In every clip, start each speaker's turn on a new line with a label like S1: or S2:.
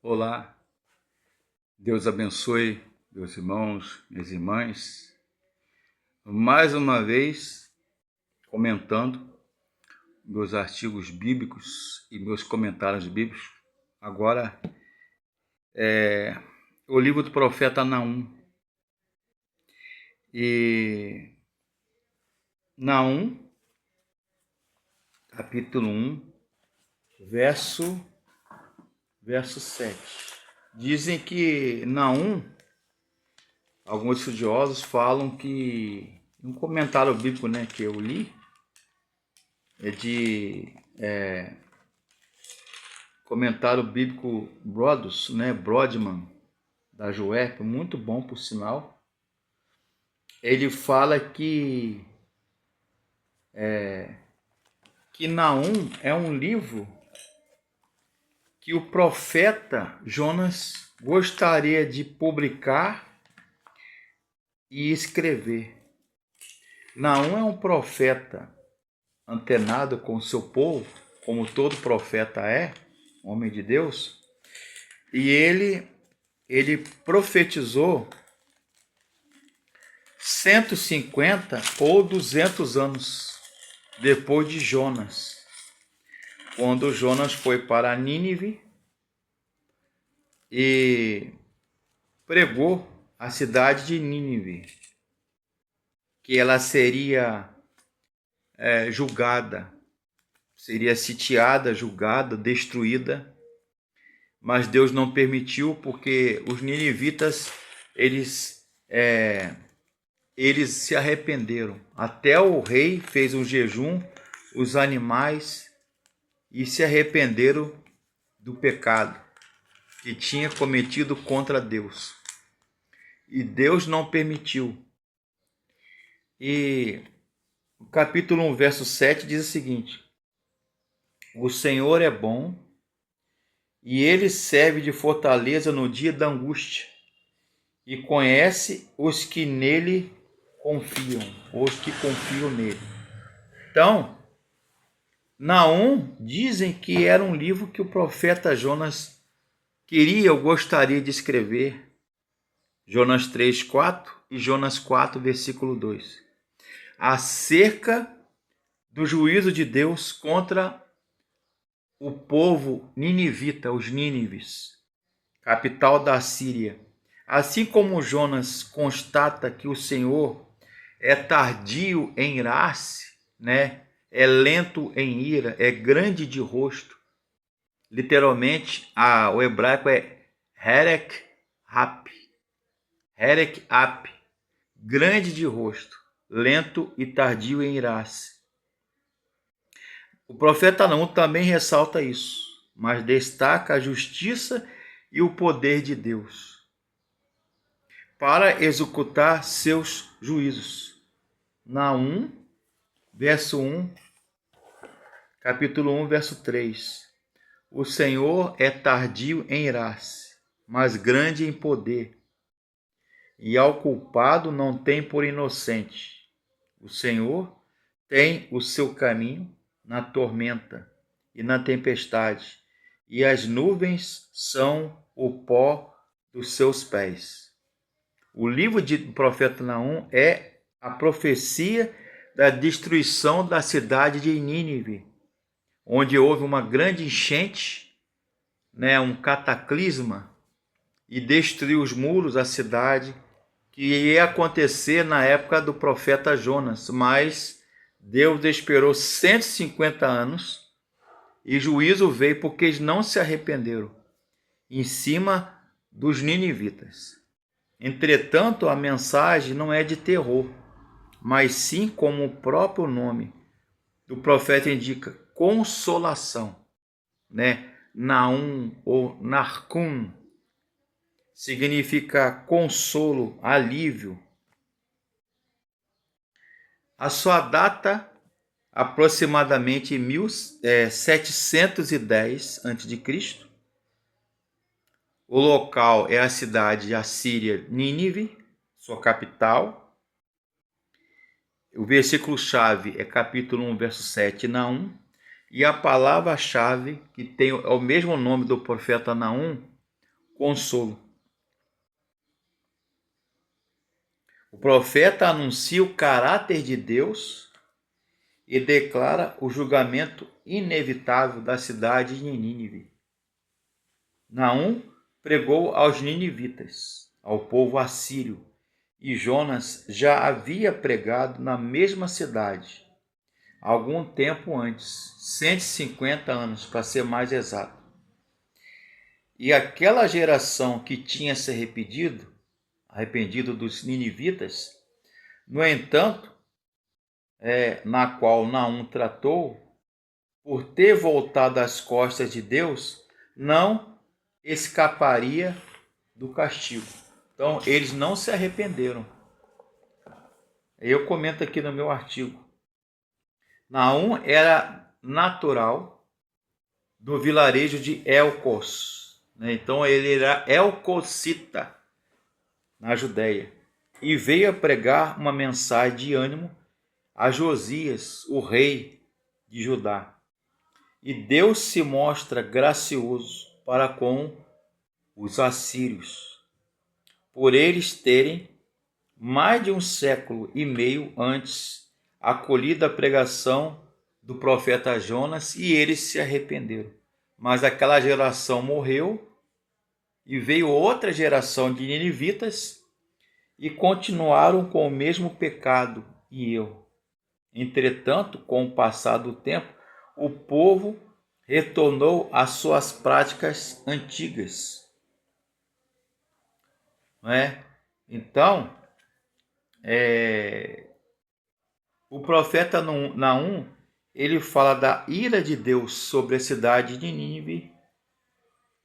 S1: Olá, Deus abençoe meus irmãos, minhas irmãs. Mais uma vez, comentando meus artigos bíblicos e meus comentários bíblicos. Agora, o livro do profeta Naum. E Naum, capítulo 1, verso 7. Dizem que Naum, alguns estudiosos falam que, um comentário bíblico, que eu li, é de comentário bíblico Brodman, da Juep, muito bom por sinal. Ele fala que Naum é um livro que o profeta Jonas gostaria de publicar e escrever. Naum é um profeta antenado com o seu povo, como todo profeta é, homem de Deus, e ele profetizou 150 ou 200 anos depois de Jonas, quando Jonas foi para Nínive e pregou a cidade de Nínive, que ela seria julgada, seria sitiada, julgada, destruída, mas Deus não permitiu, porque os ninivitas, eles se arrependeram. Até o rei fez um jejum, os animais, e se arrependeram do pecado que tinha cometido contra Deus. E Deus não permitiu. E o capítulo 1, verso 7 diz o seguinte: o Senhor é bom, e ele serve de fortaleza no dia da angústia, e conhece os que nele confiam, os que confiam nele. Então, Naum dizem que era um livro que o profeta Jonas queria ou gostaria de escrever. Jonas 3:4 e Jonas 4, versículo 2. Acerca do juízo de Deus contra o povo ninivita, os nínives, capital da Síria. Assim como Jonas constata que o Senhor é tardio em irar-se, é lento em ira, é grande de rosto. Literalmente, o hebraico é herek ap, grande de rosto, lento e tardio em irar-se. O profeta Naum também ressalta isso, mas destaca a justiça e o poder de Deus para executar seus juízos. Naum, verso 1, capítulo 1, verso 3. O Senhor é tardio em irar-se, mas grande em poder, e ao culpado não tem por inocente. O Senhor tem o seu caminho na tormenta e na tempestade, e as nuvens são o pó dos seus pés. O livro do profeta Naum é a profecia da destruição da cidade de Nínive, onde houve uma grande enchente, um cataclisma, e destruiu os muros da cidade, que ia acontecer na época do profeta Jonas, mas Deus esperou 150 anos e juízo veio porque eles não se arrependeram em cima dos ninivitas. Entretanto, a mensagem não é de terror, mas sim, como o próprio nome do profeta indica, consolação. Naum ou Narcum significa consolo, alívio. A sua data, aproximadamente 710 a.C. O local é a cidade assíria Nínive, sua capital. O versículo-chave é capítulo 1, verso 7, Naum. E a palavra-chave, que tem o mesmo nome do profeta Naum, consolo. O profeta anuncia o caráter de Deus e declara o julgamento inevitável da cidade de Nínive. Naum pregou aos ninivitas, ao povo assírio, e Jonas já havia pregado na mesma cidade, algum tempo antes, 150 anos para ser mais exato. E aquela geração que tinha se arrependido dos ninivitas, no entanto, na qual Naum tratou, por ter voltado as costas de Deus, não escaparia do castigo. Então, eles não se arrependeram. Eu comento aqui no meu artigo. Naum era natural do vilarejo de Elcos. Então, ele era elcocita, na Judéia. E veio a pregar uma mensagem de ânimo a Josias, o rei de Judá. E Deus se mostra gracioso para com os assírios, por eles terem mais de 1,5 século antes acolhido a pregação do profeta Jonas, e eles se arrependeram. Mas aquela geração morreu e veio outra geração de ninivitas e continuaram com o mesmo pecado e erro. Entretanto, com o passar do tempo, o povo retornou às suas práticas antigas. Não é? Então, o profeta Naum, ele fala da ira de Deus sobre a cidade de Nínive,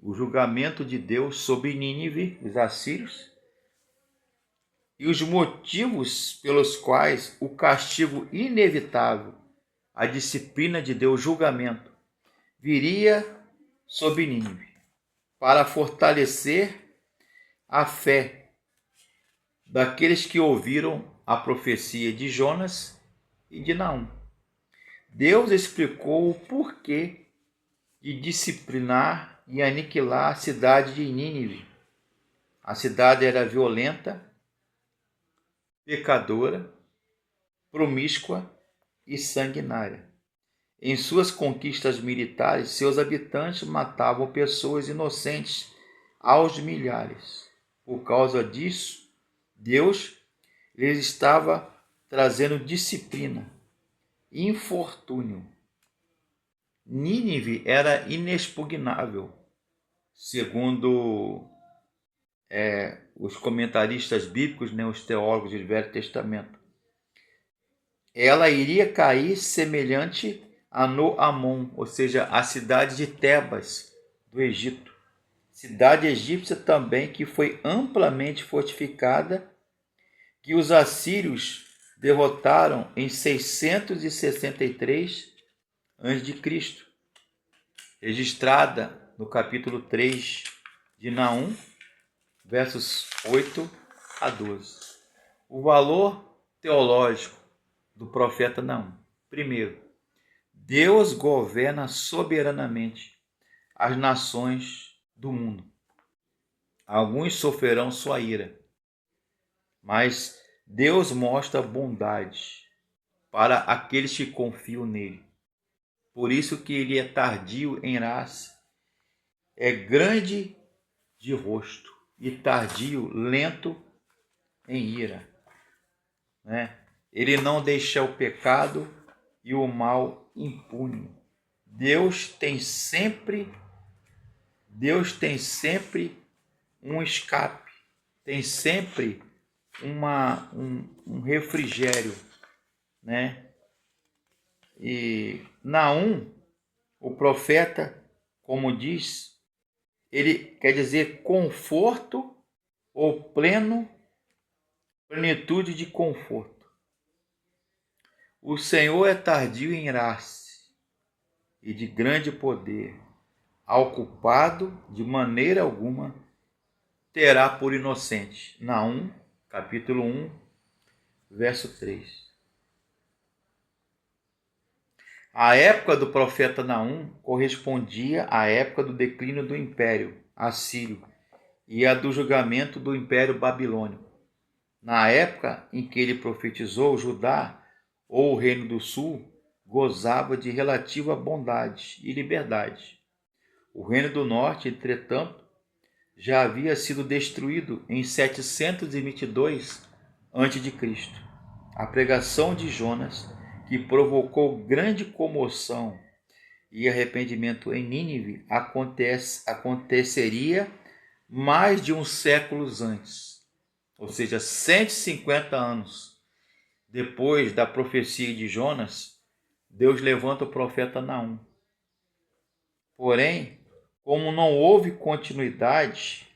S1: o julgamento de Deus sobre Nínive, os assírios, e os motivos pelos quais o castigo inevitável, a disciplina de Deus, o julgamento, viria sobre Nínive, para fortalecer a fé daqueles que ouviram a profecia de Jonas e de Naum. Deus explicou o porquê de disciplinar e aniquilar a cidade de Nínive. A cidade era violenta, pecadora, promíscua e sanguinária. Em suas conquistas militares, seus habitantes matavam pessoas inocentes aos milhares. Por causa disso, Deus lhes estava trazendo disciplina, infortúnio. Nínive era inexpugnável, segundo os comentaristas bíblicos, os teólogos do Velho Testamento. Ela iria cair semelhante a Noamon, ou seja, a cidade de Tebas, do Egito. Cidade egípcia também que foi amplamente fortificada, que os assírios derrotaram em 663 a.C., registrada no capítulo 3 de Naum, versos 8 a 12. O valor teológico do profeta Naum. Primeiro, Deus governa soberanamente as nações do mundo. Alguns sofrerão sua ira, mas Deus mostra bondade para aqueles que confiam nele. Por isso que ele é tardio em irar-se, é grande de rosto e tardio, lento em ira. Ele não deixa o pecado e o mal impune. Deus tem sempre um escape, tem sempre um refrigério, E Naum, o profeta, como diz, ele quer dizer conforto ou plenitude de conforto. O Senhor é tardio em irar-se e de grande poder. Ao culpado, de maneira alguma, terá por inocente. Naum, capítulo 1, verso 3. A época do profeta Naum correspondia à época do declínio do Império Assírio e a do julgamento do Império Babilônico. Na época em que ele profetizou, Judá, ou o Reino do Sul, gozava de relativa bondade e liberdade. O Reino do Norte, entretanto, já havia sido destruído em 722 a.C. A pregação de Jonas, que provocou grande comoção e arrependimento em Nínive, aconteceria mais de um século antes, ou seja, 150 anos depois da profecia de Jonas. Deus levanta o profeta Naum. Porém, como não houve continuidade,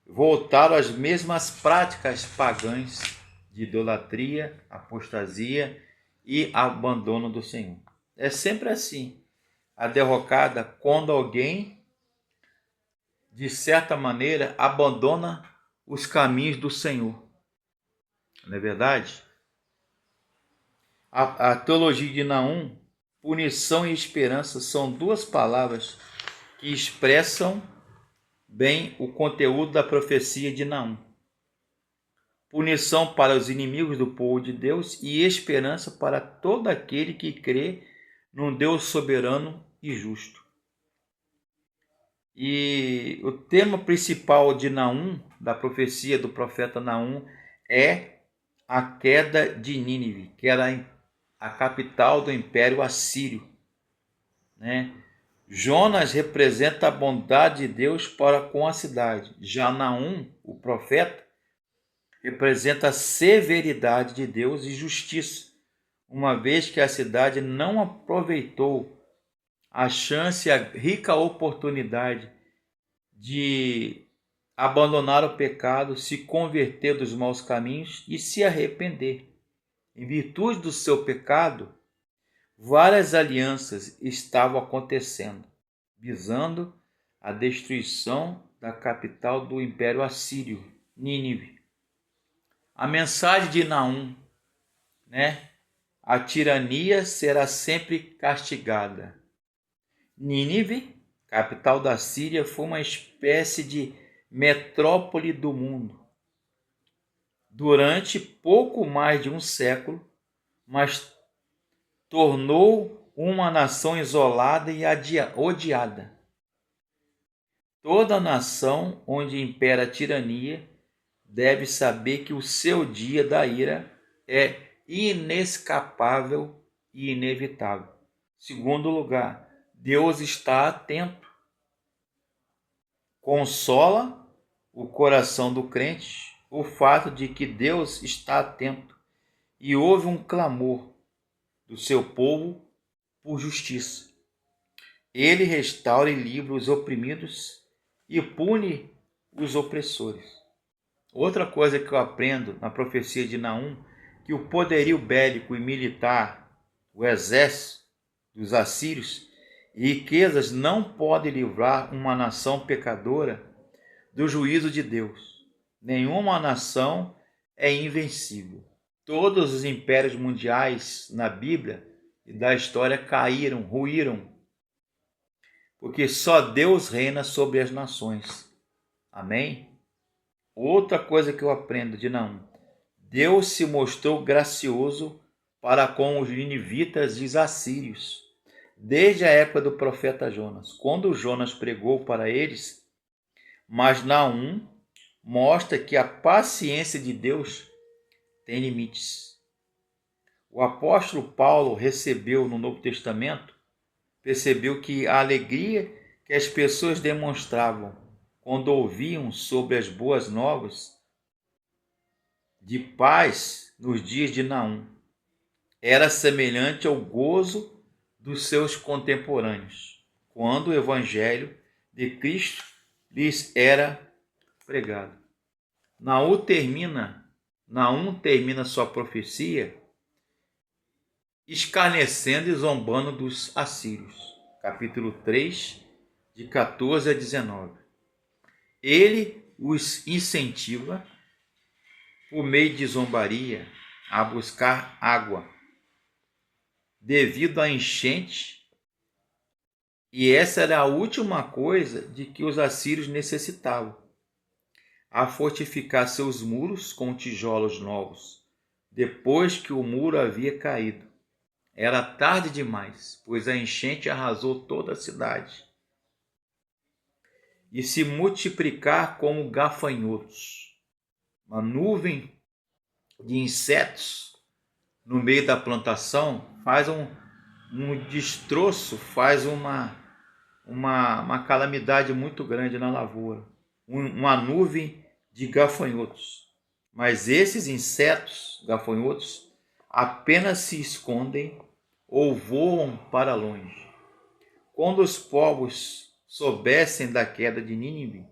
S1: voltaram às mesmas práticas pagãs de idolatria, apostasia e abandono do Senhor. É sempre assim. A derrocada, quando alguém, de certa maneira, abandona os caminhos do Senhor. Não é verdade? A teologia de Naum, punição e esperança, são duas palavras que expressam bem o conteúdo da profecia de Naum. Punição para os inimigos do povo de Deus e esperança para todo aquele que crê num Deus soberano e justo. E o tema principal de Naum, da profecia do profeta Naum, é a queda de Nínive, que era a capital do Império Assírio, né? Jonas representa a bondade de Deus para com a cidade. Já Naum, o profeta, representa a severidade de Deus e justiça, uma vez que a cidade não aproveitou a chance e a rica oportunidade de abandonar o pecado, se converter dos maus caminhos e se arrepender. Em virtude do seu pecado, várias alianças estavam acontecendo, visando a destruição da capital do Império Assírio, Nínive. A mensagem de Naum, né? A tirania será sempre castigada. Nínive, capital da Síria, foi uma espécie de metrópole do mundo durante pouco mais de um século, mas tornou uma nação isolada e odiada. Toda nação onde impera a tirania deve saber que o seu dia da ira é inescapável e inevitável. Segundo lugar, Deus está atento. Consola o coração do crente o fato de que Deus está atento e houve um clamor do seu povo por justiça. Ele restaura e livra os oprimidos e pune os opressores. Outra coisa que eu aprendo na profecia de Naum, que o poderio bélico e militar, o exército dos assírios e riquezas não podem livrar uma nação pecadora do juízo de Deus. Nenhuma nação é invencível. Todos os impérios mundiais na Bíblia e da história caíram, ruíram, porque só Deus reina sobre as nações. Amém? Outra coisa que eu aprendo de Naum: Deus se mostrou gracioso para com os ninivitas e os assírios, desde a época do profeta Jonas, quando Jonas pregou para eles. Mas Naum mostra que a paciência de Deus tem limites. O apóstolo Paulo recebeu no Novo Testamento, percebeu que a alegria que as pessoas demonstravam quando ouviam sobre as boas novas de paz nos dias de Naum era semelhante ao gozo dos seus contemporâneos, quando o evangelho de Cristo lhes era pregado. Naum termina sua profecia escarnecendo e zombando dos assírios. Capítulo 3, de 14 a 19. Ele os incentiva, por meio de zombaria, a buscar água, devido à enchente E essa era a última coisa de que os assírios necessitavam: a fortificar seus muros com tijolos novos, depois que o muro havia caído. Era tarde demais, pois a enchente arrasou toda a cidade. E se multiplicar como gafanhotos. Uma nuvem de insetos no meio da plantação faz um destroço, faz uma calamidade muito grande na lavoura. Uma nuvem de gafanhotos. Mas esses insetos, gafanhotos, apenas se escondem ou voam para longe. Quando os povos soubessem da queda de Nínive,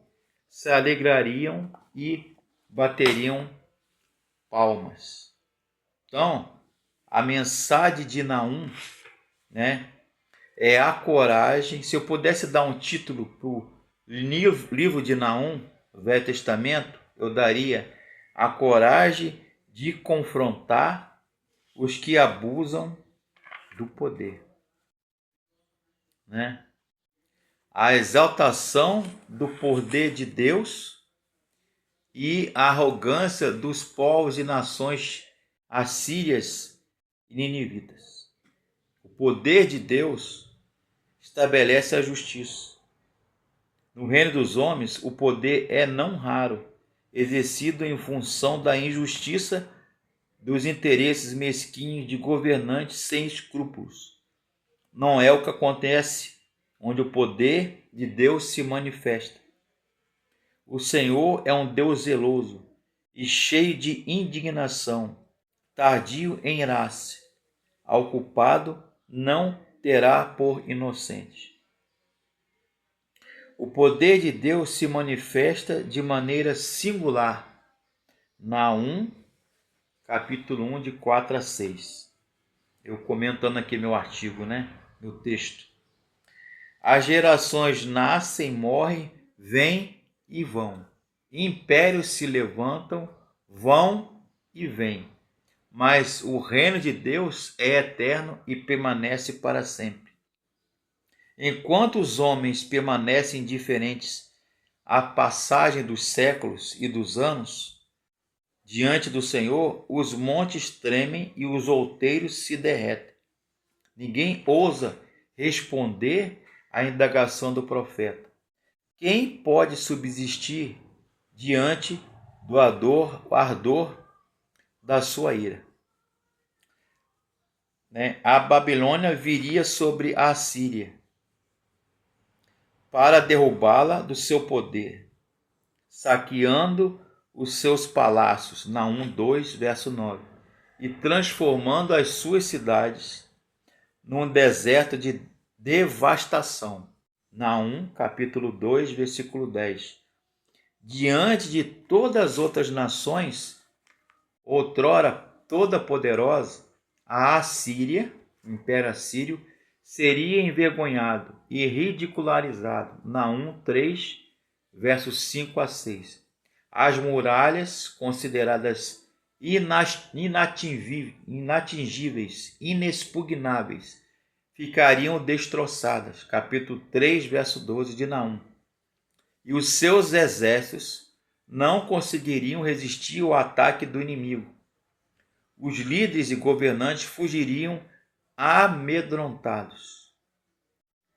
S1: se alegrariam e bateriam palmas. Então, a mensagem de Naum, né, é a coragem. Se eu pudesse dar um título para o livro de Naum, Velho Testamento, eu daria a coragem de confrontar os que abusam do poder, né? A exaltação do poder de Deus e a arrogância dos povos e nações assírias e ninivitas. O poder de Deus estabelece a justiça. No reino dos homens, o poder é não raro exercido em função da injustiça dos interesses mesquinhos de governantes sem escrúpulos. Não é o que acontece onde o poder de Deus se manifesta. O Senhor é um Deus zeloso e cheio de indignação, tardio em irar-se. Ao culpado não terá por inocente. O poder de Deus se manifesta de maneira singular. Naum, capítulo 1, de 4 a 6. Eu comentando aqui meu artigo, né? Meu texto. As gerações nascem, morrem, vêm e vão. Impérios se levantam, vão e vêm. Mas o reino de Deus é eterno e permanece para sempre. Enquanto os homens permanecem indiferentes à passagem dos séculos e dos anos, diante do Senhor, os montes tremem e os outeiros se derretem. Ninguém ousa responder à indagação do profeta. Quem pode subsistir diante do ardor da sua ira? A Babilônia viria sobre a Assíria para derrubá-la do seu poder, saqueando os seus palácios, Naum 2, verso 9, e transformando as suas cidades num deserto de devastação, Naum capítulo 2, versículo 10. Diante de todas as outras nações, outrora toda poderosa, a Assíria, o Império Assírio, seria envergonhado e ridicularizado. Naum 3, versos 5 a 6. As muralhas, consideradas inatingíveis, inexpugnáveis, ficariam destroçadas. Capítulo 3, verso 12 de Naum. E os seus exércitos não conseguiriam resistir ao ataque do inimigo. Os líderes e governantes fugiriam amedrontados.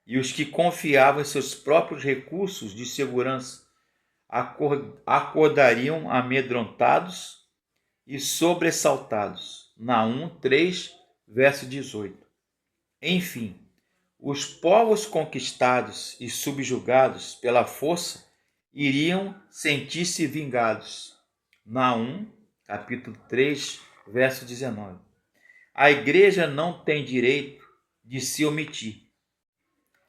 S1: E os que confiavam em seus próprios recursos de segurança acordariam amedrontados e sobressaltados. Naum 3, verso 18. Enfim, os povos conquistados e subjugados pela força iriam sentir-se vingados. Naum, capítulo 3, verso 19. A igreja não tem direito de se omitir.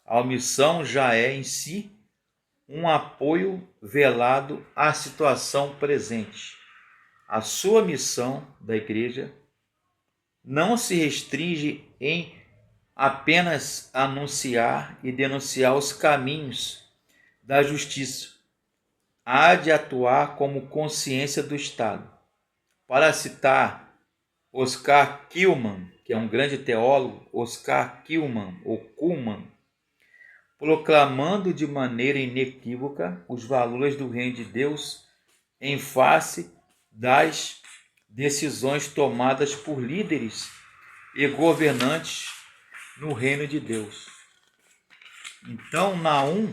S1: A omissão já é em si um apoio velado à situação presente. A sua missão da igreja não se restringe em apenas anunciar e denunciar os caminhos da justiça. Há de atuar como consciência do Estado. Para citar Oscar Cullmann, que é um grande teólogo, Oscar Cullmann, ou Cullmann, proclamando de maneira inequívoca os valores do reino de Deus em face das decisões tomadas por líderes e governantes no reino de Deus. Então, Naum,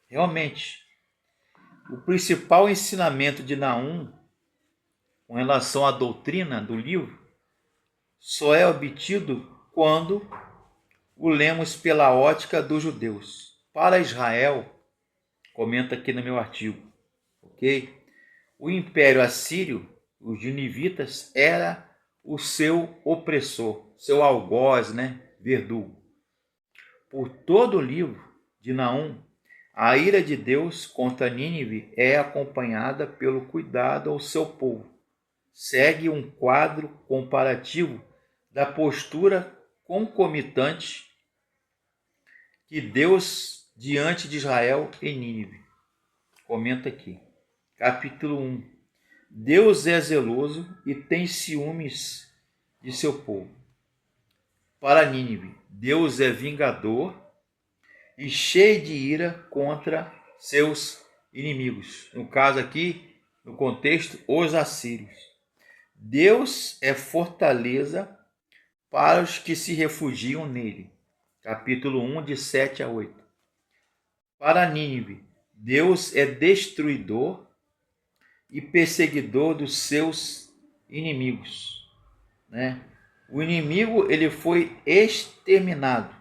S1: realmente, o principal ensinamento de Naum com relação à doutrina do livro só é obtido quando o lemos pela ótica dos judeus. Para Israel, comenta aqui no meu artigo, ok? O Império Assírio, os ninivitas, era o seu opressor, seu algoz, verdugo. Por todo o livro de Naum, a ira de Deus contra Nínive é acompanhada pelo cuidado ao seu povo. Segue um quadro comparativo da postura concomitante que Deus diante de Israel e Nínive. Comenta aqui, capítulo 1. Deus é zeloso e tem ciúmes de seu povo. Para Nínive, Deus é vingador e cheio de ira contra seus inimigos. No caso aqui, no contexto, os assírios. Deus é fortaleza para os que se refugiam nele. Capítulo 1, de 7 a 8. Para Nínive, Deus é destruidor e perseguidor dos seus inimigos. O inimigo ele foi exterminado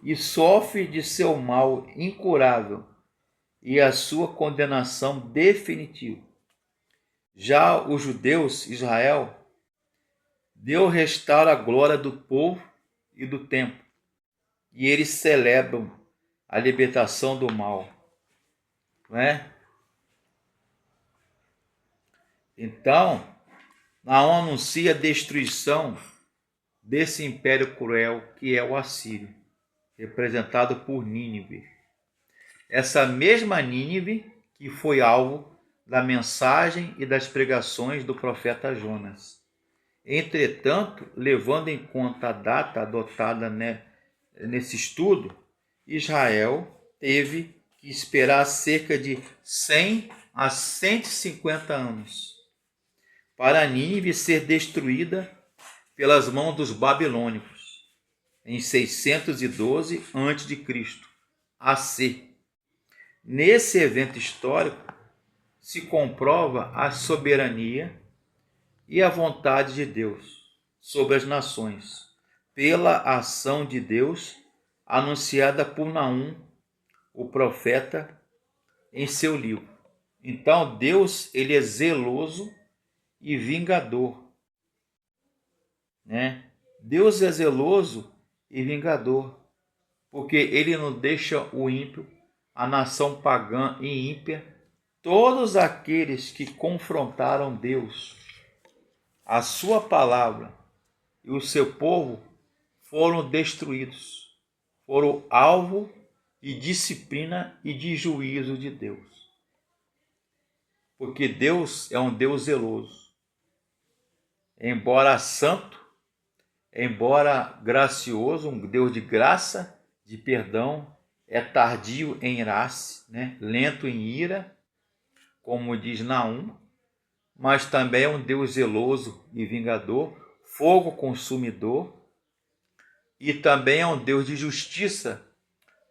S1: e sofre de seu mal incurável e a sua condenação definitiva. Já os judeus, Israel, Deus restaura a glória do povo e do templo, e eles celebram a libertação do mal. Então, Naum anuncia a destruição desse império cruel que é o Assírio, representado por Nínive. Essa mesma Nínive que foi alvo da mensagem e das pregações do profeta Jonas. Entretanto, levando em conta a data adotada nesse estudo, Israel teve que esperar cerca de 100 a 150 anos para Nínive ser destruída pelas mãos dos babilônicos, em 612 a.C. AC. Nesse evento histórico se comprova a soberania e a vontade de Deus sobre as nações, pela ação de Deus anunciada por Naum, o profeta, em seu livro. Então Deus ele é zeloso e vingador. Deus é zeloso e vingador, porque ele não deixa o ímpio, a nação pagã e ímpia, todos aqueles que confrontaram Deus, a sua palavra e o seu povo foram destruídos, foram alvo de disciplina e de juízo de Deus. Porque Deus é um Deus zeloso. Embora santo, embora gracioso, um Deus de graça, de perdão, é tardio em irar-se, lento em ira, como diz Naum, mas também é um Deus zeloso e vingador, fogo consumidor, e também é um Deus de justiça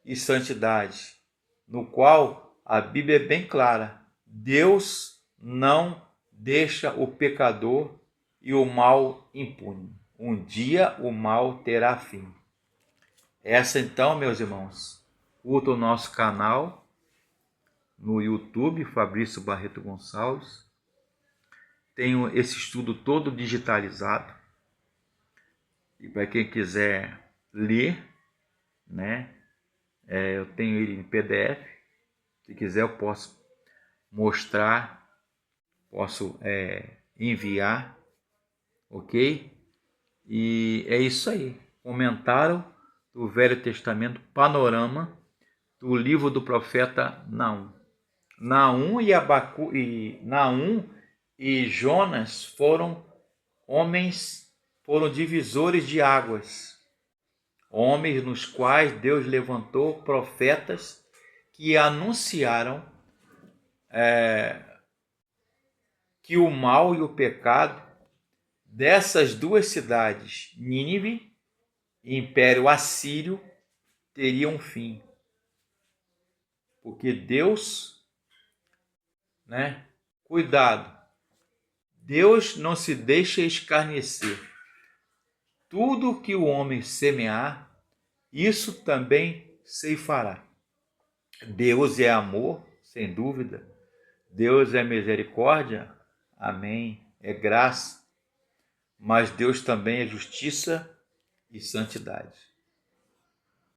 S1: e santidade, no qual a Bíblia é bem clara. Deus não deixa o pecador e o mal impune. Um dia o mal terá fim. Essa então, meus irmãos, curta o nosso canal no YouTube, Fabrício Barreto Gonçalves. Tenho esse estudo todo digitalizado. E para quem quiser ler, eu tenho ele em PDF. Se quiser eu posso mostrar, posso enviar, ok? E é isso aí. Comentário do Velho Testamento, panorama do livro do profeta Naum. Naum e Jonas foram divisores de águas. homens nos quais Deus levantou profetas que anunciaram que o mal e o pecado dessas duas cidades, Nínive e Império Assírio, teriam um fim. Porque Deus, cuidado, Deus não se deixa escarnecer. Tudo que o homem semear, isso também ceifará. Deus é amor, sem dúvida. Deus é misericórdia, amém. É graça. Mas Deus também é justiça e santidade.